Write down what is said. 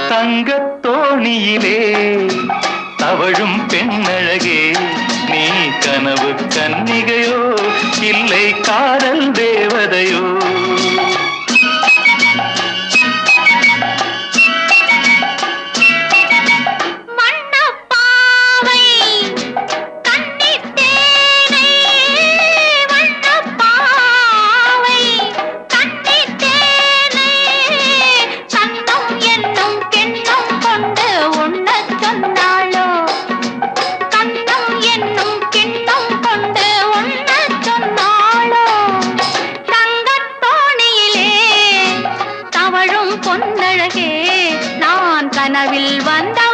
தங்கத் தோணியிலே தவழும் பெண்ணழகே, நீ கனவு கன்னிகையோ இல்லை காதல் தேவதையோ? பொன்னழகே, நான் கனவில் வந்த